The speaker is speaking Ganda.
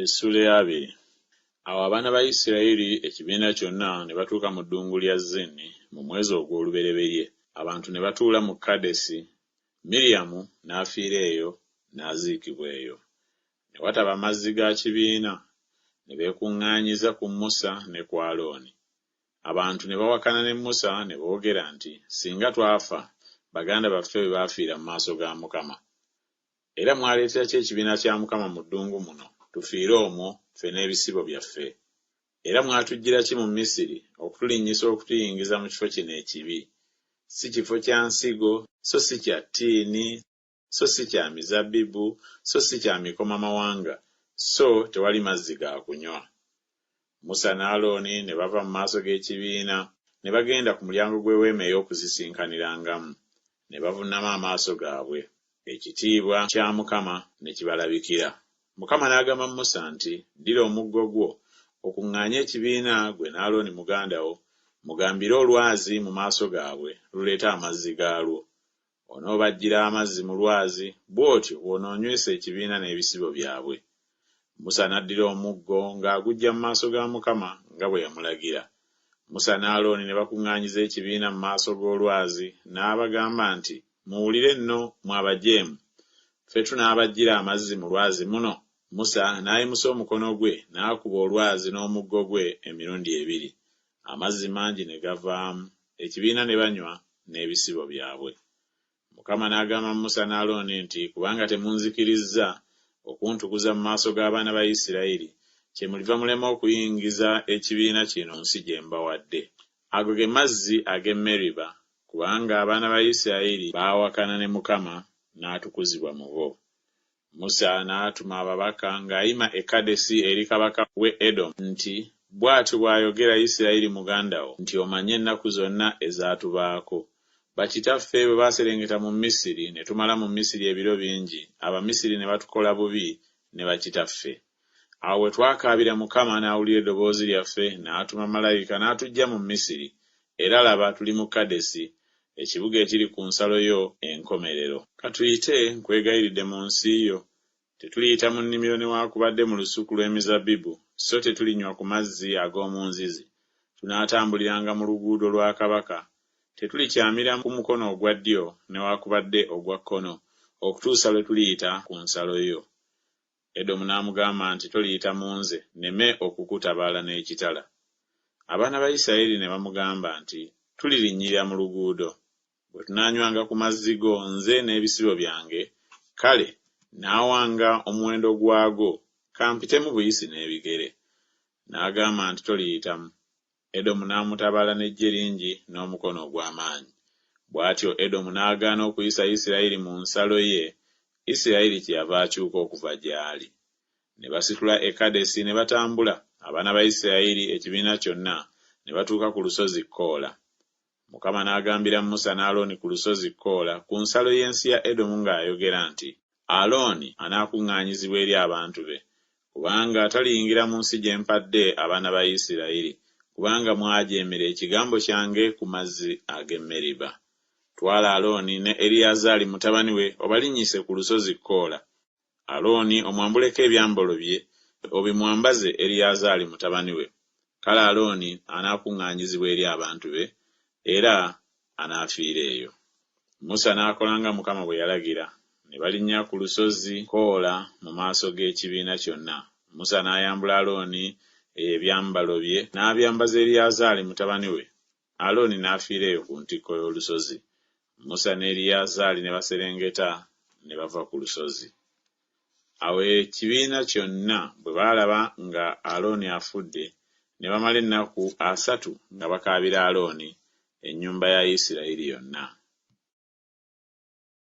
Essuula ya 2. Awo abaana ba Isirayiri ekibiina kyonna ne batuuka mu ddungu lya Zini mu mwezi ogw'olubereberye. Abantu ne batuula mu Kadesi. Miriyamu n'afiira eyo n'aziikibwa eyo. Ne wataba mazzi ga kibiina, ne beekuŋŋaanyiza ku Musa ne ku Alooni. Abantu ne bawakana ne Musa ne boogera nti, singa twafa baganda baffe bwe baafiira mu maaso ga Mukama. Era mwaleetera ki ekibiina kya Mukama mu ddungu muno, tufiire omwo ffe n'ebisibo byaffe? Era mwatujjira ki mu Misiri okutulinnyisa okutuyingiza mu kifo kino ekibi? Si kifo kya nsigo, so si kya ttiini, so si kya mizabbibu, so si kya mikomamawanga, so tewali mazzi ga kunywa. Musa ne Alooni ne bava mu maaso g'ekibiina ne bagenda ku mulyango gw'eweema ey'okusisinkaniramu. Ne bavuunama amaaso gaabwe. Ekitiibwa kya Mukama ne kibalabikira. Mukama n'agamba Musa nti, ddira omuggo gwo okuŋŋaanya ekibiina gwe ne Alooni muganda wo, mugambire olwazi mu maaso gaabwe luleete amazzi gaalwo. Onoobajjira amazzi mu lwazi, bw'otyo bw'onoonywesa ekibiina n'ebisibo byabwe. Musa n'addira omuggo ng'aguggya mu maaso ga Mukama nga bwe yamulagira. Musa ne Alooni ne bakuŋŋaanyiza ekibiina mu maaso g'olwazi, n'abagamba nti, muwulire nno mwe abajeemu, ffe tunaabajjira amazzi mu lwazi muno. Musa n'ayimusa omukono gwe n'akuba olwazi n'omuggo gwe emirundi 2. Amazzi mangi ne gavaamu, ekibiina ne banywa n'ebisibo byabwe. Mukama n'agamba Musa ne Alooni nti, kubanga temunzikirizza okuntukuza mu maaso g'abaana ba Isirayiri, kyemuliva mulema okuyingiza ekibiina kino nsi gye mbawadde. Ago ge mazzi ag'e Meriba, kubanga abaana ba Isirayiri baawakana ne Mukama n'atukuzibwa mu bo. Musa n'atuma ababaka ng'ayima e Kadesi eri kabaka w'e Edomu nti, bw'ati bw'ayogera Isirayiri muganda wo nti, omanye ennaku zonna ezaatubaako. Bakitaffe bwe baaserengeta mu Misiri, ne tumala mu Misiri ebiro bingi, Abamisiri ne batukola bubi ne bakitaffe. Awo we twakaabira Mukama n'awulira eddoboozi lyaffe, n'atuma malayika n'atuggya mu Misiri. Era laba tuli mu Kadesi, ekibuga ekiri ku nsalo yo enkomerero. Katuyite nkwegayiridde mu nsi yo. Tetuliyita mu nnimiro newaakubadde mu lusuku lw'emizabbibu, so tetulinywa ku mazzi ag'omu nzizi. Tunaatambuliranga mu luguudo lwa kabaka. Tetulikyamira ku mukono ogwa ddyo newaakubadde ogwa kkono, okutuusa lwe tuliyita ku nsalo yo. Edomu n'amugamba nti, toliyita mu nze, nneme okukutabaala n'ekitala. Abaana ba Isirayiri ne bamugamba nti, tulirinnyirira mu luguudo. Bwe tunaanywanga ku mazzi go nze n'ebisibo byange, kale naawanga omuwendo gwago, kampitemu buyisi n'ebigere. N'agamba nti, toliyitamu. Edomu n'amutabaala n'eggye lingi n'omukono ogw'amaanyi. Bw'atyo Edomu n'agaana okuyisa Isirayiri mu nsalo ye. Isirayiri kyeyava akyuka okuva gy'ali. Ne basitula e Kadesi ne batambula, abaana ba Isirayiri ekibiina kyonna ne batuuka ku lusozi Koola. Mukama n'agambira Musa ne Alooni ku lusozi Koola ku nsalo y'ensi ya Edomu ng'ayogera nti, Alooni anaakuŋŋaanyizibwa eri abantu be, kubanga taliyingira mu nsi gye mpadde abaana ba Isirayiri, kubanga mwajeemera ekigambo kyange ku mazzi ag'e Meriba. Twala Alooni ne Eriyazaali mutabani we obalinnyise ku lusozi Koola. Alooni omwambuleko ebyambalo bye, obimwambaze Eriyazaali mutabani we. Kale Alooni anaakuŋŋaanyizibwa eri abantu be, era anaafiira eyo. Musa n'akola nga Mukama bwe yalagira. Ne balinnya ku lusozi Koola mu maaso g'ekibiina kyonna. Musa n'ayambula Alooni ebyambalo bye n'abyambaza Eriyazaali mutabani we. Alooni n'afiira eyo ku ntikko y'olusozi. Musa ne Eriyazaali ne baserengeta ne bava ku lusozi. Awo ekibiina kyonna bwe baalaba nga Alooni afudde, ne bamala ennaku 3 nga bakaabira Alooni, ennyumba ya Isirayiri yonna.